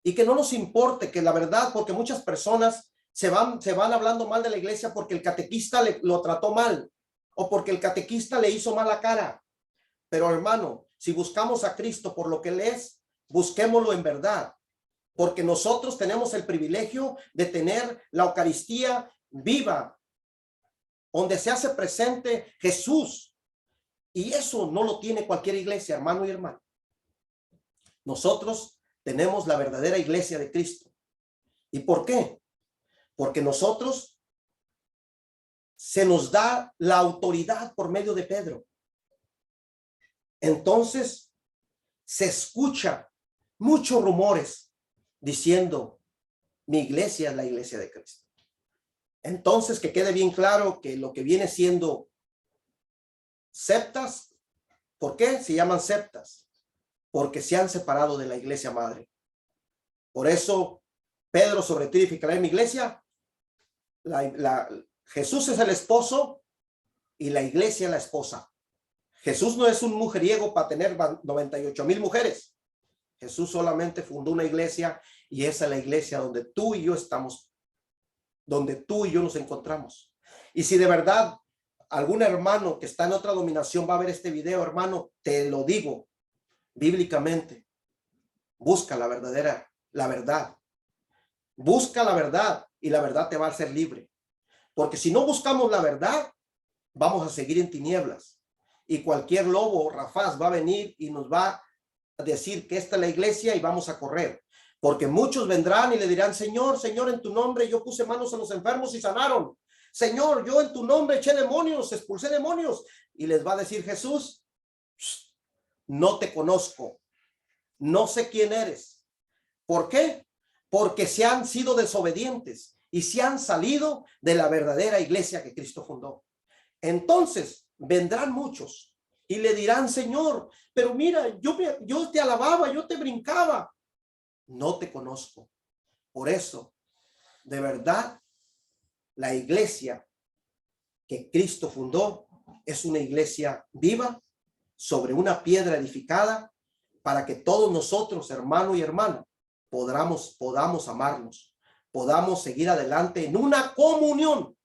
y que no nos importe, que la verdad, porque muchas personas se van hablando mal de la iglesia porque el catequista lo trató mal, o porque el catequista le hizo mala cara. Pero hermano, si buscamos a Cristo por lo que Él es, busquémoslo en verdad, porque nosotros tenemos el privilegio de tener la Eucaristía viva, donde se hace presente Jesús, y eso no lo tiene cualquier iglesia, hermano y hermana. Nosotros tenemos la verdadera iglesia de Cristo. ¿Y por qué? Porque nosotros se nos da la autoridad por medio de Pedro. Entonces se escucha muchos rumores diciendo mi iglesia es la iglesia de Cristo. Entonces que quede bien claro que lo que viene siendo septas, ¿por qué se llaman septas? Porque se han separado de la iglesia madre. Por eso Pedro, sobre ti edificaré mi iglesia. Jesús es el esposo y la iglesia es la esposa. Jesús no es un mujeriego para tener 98,000 mujeres. Jesús solamente fundó una iglesia, y esa es la iglesia donde tú y yo estamos, donde tú y yo nos encontramos. Y si de verdad algún hermano que está en otra dominación va a ver este video, hermano, te lo digo bíblicamente, busca la verdad. Busca la verdad, y la verdad te va a hacer libre. Porque si no buscamos la verdad, vamos a seguir en tinieblas. Y cualquier lobo o rafaz va a venir y nos va a decir que esta es la iglesia, y vamos a correr. Porque muchos vendrán y le dirán: Señor, Señor, en tu nombre yo puse manos a los enfermos y sanaron. Señor, yo en tu nombre eché demonios, expulsé demonios. Y les va a decir Jesús: no te conozco, no sé quién eres. ¿Por qué? Porque se han sido desobedientes y se han salido de la verdadera iglesia que Cristo fundó. Entonces vendrán muchos Y le dirán, Señor, pero mira, yo te alababa, yo te brincaba. No te conozco. Por eso, de verdad, la iglesia que Cristo fundó es una iglesia viva sobre una piedra edificada para que todos nosotros, hermano y hermana, podamos amarnos, podamos seguir adelante en una comunión,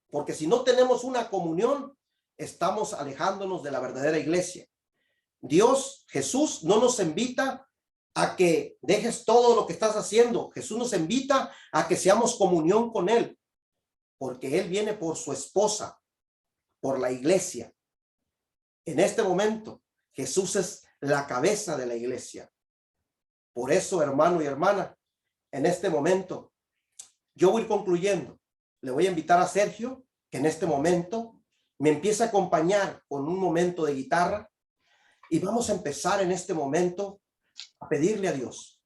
porque si no tenemos una comunión, estamos alejándonos de la verdadera iglesia. Dios, Jesús, no nos invita a que dejes todo lo que estás haciendo. Jesús nos invita a que seamos comunión con Él, porque Él viene por su esposa, por la iglesia. En este momento, Jesús es la cabeza de la iglesia. Por eso, hermano y hermana, en este momento, yo voy concluyendo. Le voy a invitar a Sergio, que en este momento me empiece a acompañar con un momento de guitarra, y vamos a empezar en este momento a pedirle a Dios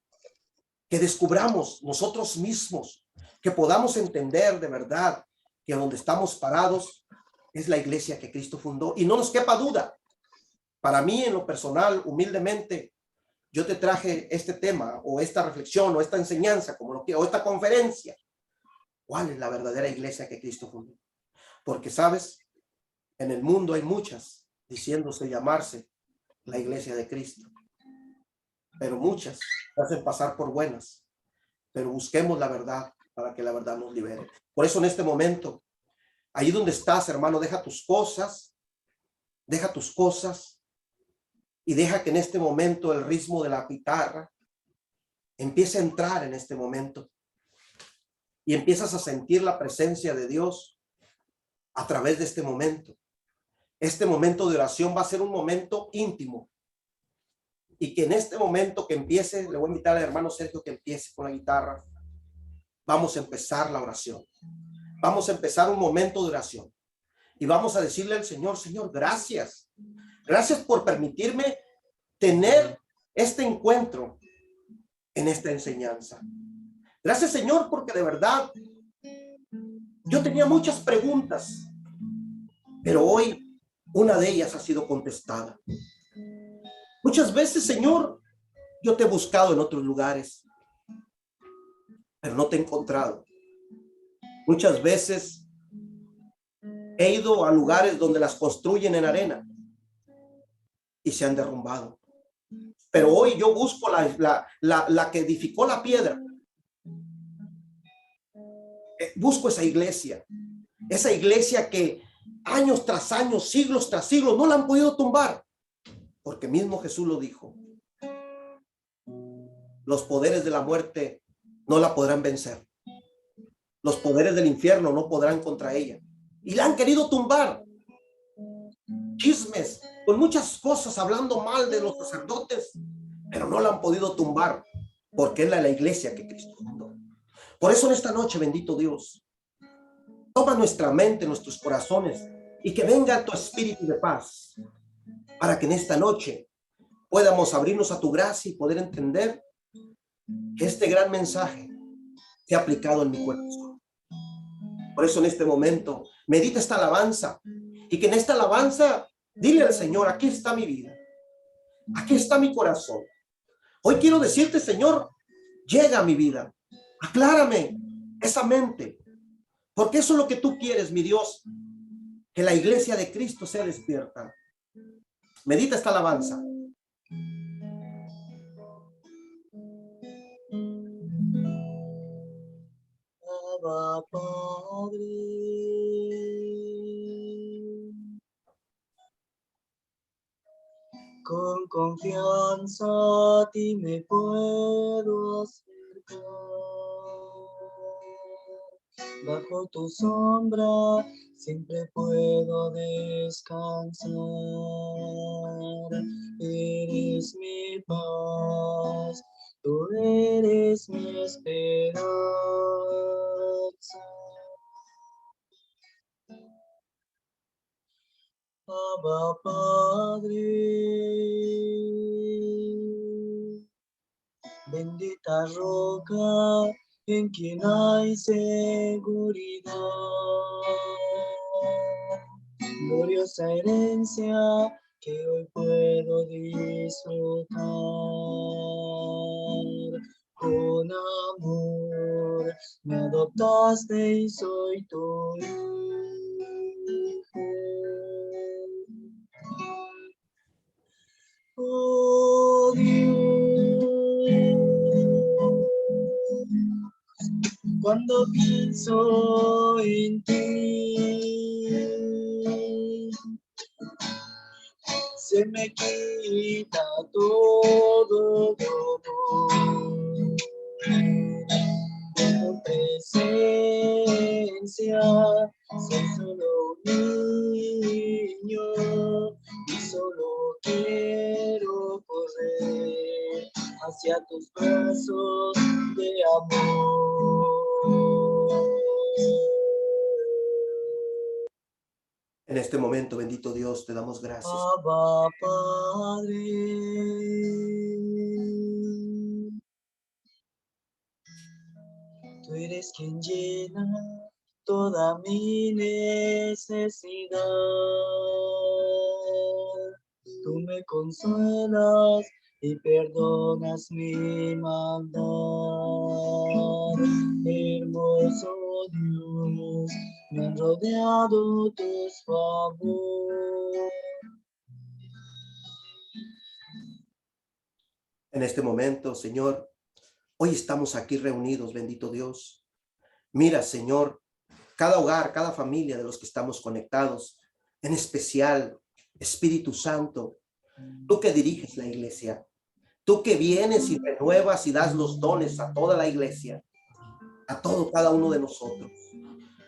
que descubramos nosotros mismos, que podamos entender de verdad que donde estamos parados es la iglesia que Cristo fundó, y no nos quepa duda. Para mí, en lo personal, humildemente, yo te traje este tema o esta reflexión o esta enseñanza, o esta conferencia. ¿Cuál es la verdadera iglesia que Cristo fundó? Porque, ¿sabes? En el mundo hay muchas diciéndose llamarse la iglesia de Cristo, pero muchas se hacen pasar por buenas. Pero busquemos la verdad para que la verdad nos libere. Por eso en este momento, ahí donde estás, hermano, deja tus cosas y deja que en este momento el ritmo de la guitarra empiece a entrar en este momento y empiezas a sentir la presencia de Dios a través de este momento. Este momento de oración va a ser un momento íntimo, y que en este momento que empiece, le voy a invitar al hermano Sergio que empiece con la guitarra. Vamos a empezar la oración. Vamos a empezar un momento de oración y vamos a decirle al Señor: Señor, gracias. Gracias por permitirme tener este encuentro en esta enseñanza. Gracias, Señor, porque de verdad yo tenía muchas preguntas, pero hoy una de ellas ha sido contestada. Muchas veces, Señor, yo te he buscado en otros lugares, pero no te he encontrado. Muchas veces he ido a lugares donde las construyen en arena y se han derrumbado. Pero hoy yo busco la que edificó la piedra. Busco esa iglesia que años tras años, siglos tras siglos, no la han podido tumbar. Porque mismo Jesús lo dijo: los poderes de la muerte no la podrán vencer. Los poderes del infierno no podrán contra ella. Y la han querido tumbar. Chismes, con muchas cosas, hablando mal de los sacerdotes, pero no la han podido tumbar, porque es la iglesia que Cristo fundó. Por eso en esta noche, bendito Dios, toma nuestra mente, nuestros corazones, y que venga tu espíritu de paz, para que en esta noche podamos abrirnos a tu gracia y poder entender que este gran mensaje se ha aplicado en mi corazón. Por eso en este momento medita esta alabanza, y que en esta alabanza dile al Señor: aquí está mi vida, aquí está mi corazón. Hoy quiero decirte, Señor, llega a mi vida, aclárame esa mente, porque eso es lo que tú quieres, mi Dios, que la iglesia de Cristo sea despierta. Medita esta alabanza. Abba, Padre, con confianza a ti me puedo acercar. Bajo tu sombra siempre puedo descansar. Eres mi paz, tú eres mi esperanza. Abba, Padre, bendita roca en quien hay seguridad, gloriosa herencia que hoy puedo disfrutar con amor. Me adoptaste y soy tu hijo. Oh Dios, cuando pienso en ti, se me quita todo dolor. En tu presencia soy solo un niño y solo quiero correr hacia tus brazos de amor. En este momento, bendito Dios, te damos gracias. Abba, Padre. Tú eres quien llena toda mi necesidad. Tú me consuelas y perdonas mi maldad. Hermoso Dios, me han rodeado tus favores. En este momento, Señor, hoy estamos aquí reunidos, bendito Dios. Mira, Señor, cada hogar, cada familia de los que estamos conectados, en especial, Espíritu Santo, tú que diriges la iglesia, tú que vienes y renuevas y das los dones a toda la iglesia, a todo, cada uno de nosotros.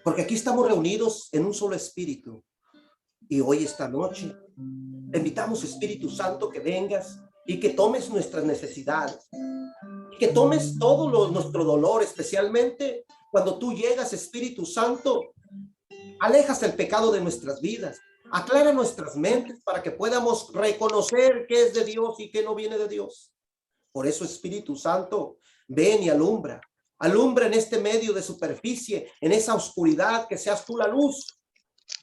Porque aquí estamos reunidos en un solo espíritu. Y hoy, esta noche, te invitamos, Espíritu Santo, que vengas y que tomes nuestras necesidades. Y que tomes todo nuestro dolor, especialmente cuando tú llegas, Espíritu Santo, alejas el pecado de nuestras vidas. Aclara nuestras mentes para que podamos reconocer qué es de Dios y qué no viene de Dios. Por eso, Espíritu Santo, ven y alumbra. Alumbra en este medio de superficie, en esa oscuridad, que seas tú la luz,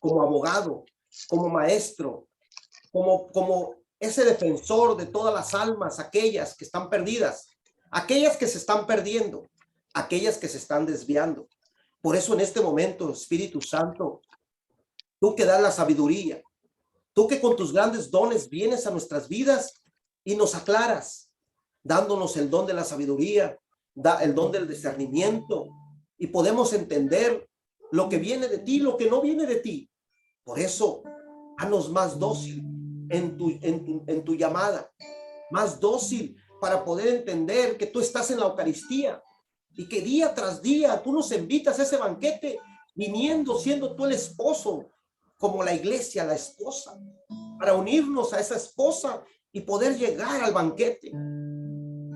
como abogado, como maestro, como ese defensor de todas las almas, aquellas que están perdidas, aquellas que se están perdiendo, aquellas que se están desviando. Por eso en este momento, Espíritu Santo, tú que das la sabiduría, tú que con tus grandes dones vienes a nuestras vidas y nos aclaras, dándonos el don de la sabiduría, el don del discernimiento, y podemos entender lo que viene de ti, lo que no viene de ti. Por eso, haznos más dócil en tu llamada, más dócil para poder entender que tú estás en la Eucaristía y que día tras día tú nos invitas a ese banquete, viniendo, siendo tú el esposo, como la iglesia, la esposa, para unirnos a esa esposa y poder llegar al banquete.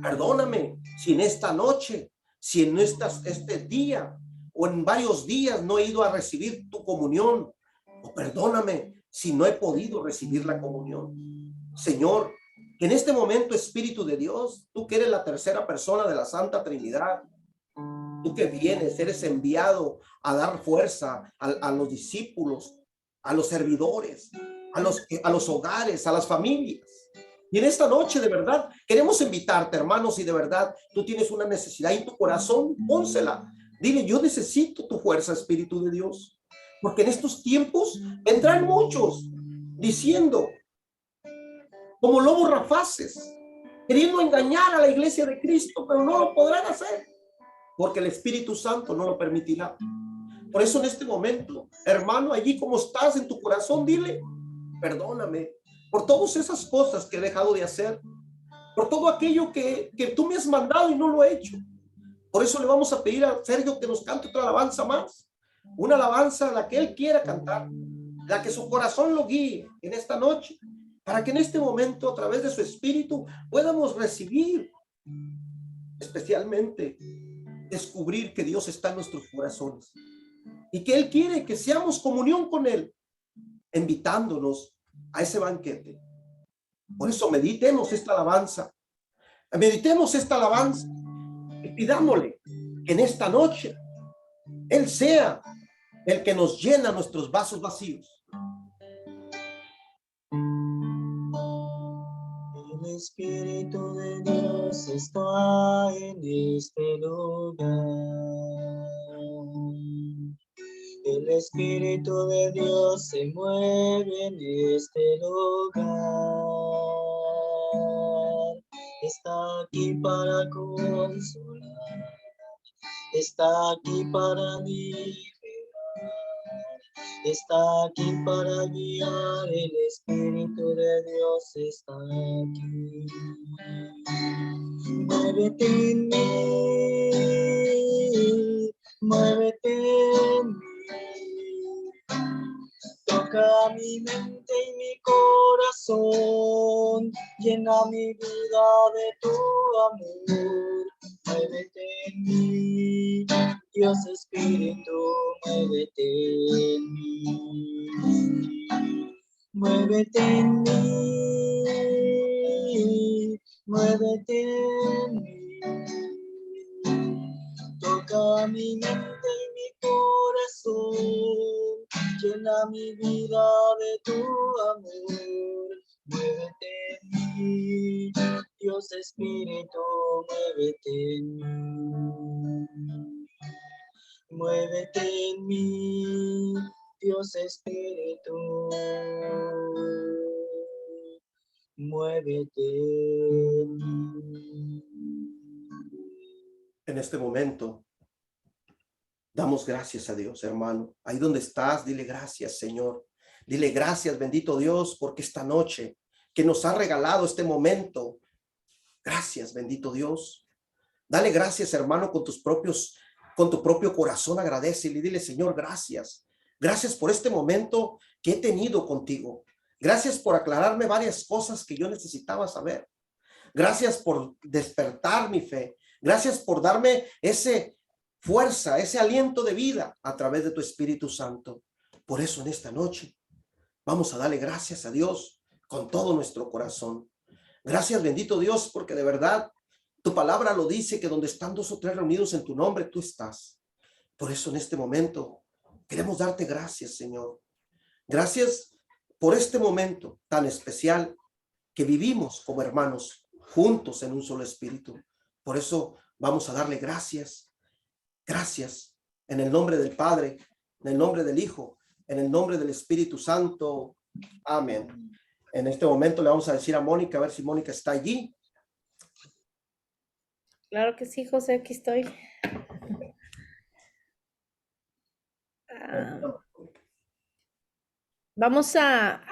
Perdóname si en esta noche, si en este día o en varios días no he ido a recibir tu comunión, o perdóname si no he podido recibir la comunión. Señor, que en este momento, Espíritu de Dios, tú que eres la tercera persona de la Santa Trinidad, tú que vienes, eres enviado a dar fuerza a los discípulos, a los servidores, a los hogares, a las familias. Y en esta noche, de verdad, queremos invitarte, hermanos, y de verdad, tú tienes una necesidad en tu corazón, pónsela. Dile, yo necesito tu fuerza, Espíritu de Dios. Porque en estos tiempos vendrán muchos diciendo, como lobos rapaces, queriendo engañar a la iglesia de Cristo, pero no lo podrán hacer, porque el Espíritu Santo no lo permitirá. Por eso en este momento, hermano, allí como estás en tu corazón, dile, perdóname por todas esas cosas que he dejado de hacer, por todo aquello que tú me has mandado y no lo he hecho. Por eso le vamos a pedir a Sergio que nos cante otra alabanza más, una alabanza la que él quiera cantar, la que su corazón lo guíe en esta noche, para que en este momento, a través de su espíritu, podamos recibir, especialmente, descubrir que Dios está en nuestros corazones y que Él quiere que seamos comunión con Él, invitándonos a ese banquete. Por eso meditemos esta alabanza y pidámosle que en esta noche Él sea el que nos llena nuestros vasos vacíos. El Espíritu de Dios está en este lugar. El Espíritu de Dios se mueve en este lugar. Está aquí para consolar. Está aquí para liberar. Está aquí para guiar. El Espíritu de Dios está aquí. Muévete en mí. Muévete en mí. Toca mi mente y mi corazón, llena mi vida de tu amor. Muévete en mí, Dios Espíritu, muévete en mí. Muévete en mí, muévete en mí. Toca mi mente y mi corazón, llena mi vida de tu amor. Muévete en mí, Dios Espíritu, muévete en mí. Muévete en mí, Dios Espíritu. Muévete en mí. En este momento, damos gracias a Dios, hermano. Ahí donde estás, dile gracias, Señor. Dile gracias, bendito Dios, porque esta noche que nos ha regalado este momento. Gracias, bendito Dios. Dale gracias, hermano, con tu propio corazón. Agradece y dile, Señor, gracias. Gracias por este momento que he tenido contigo. Gracias por aclararme varias cosas que yo necesitaba saber. Gracias por despertar mi fe. Gracias por darme ese fuerza, ese aliento de vida a través de tu Espíritu Santo. Por eso en esta noche vamos a darle gracias a Dios con todo nuestro corazón. Gracias, bendito Dios, porque de verdad tu palabra lo dice, que donde están 2 o 3 reunidos en tu nombre, tú estás. Por eso en este momento queremos darte gracias, Señor. Gracias por este momento tan especial que vivimos como hermanos juntos en un solo espíritu. Por eso vamos a darle gracias. Gracias en el nombre del Padre, en el nombre del Hijo, en el nombre del Espíritu Santo. Amén. En este momento le vamos a decir a Mónica, a ver si Mónica está allí. Claro que sí, José, aquí estoy. Vamos a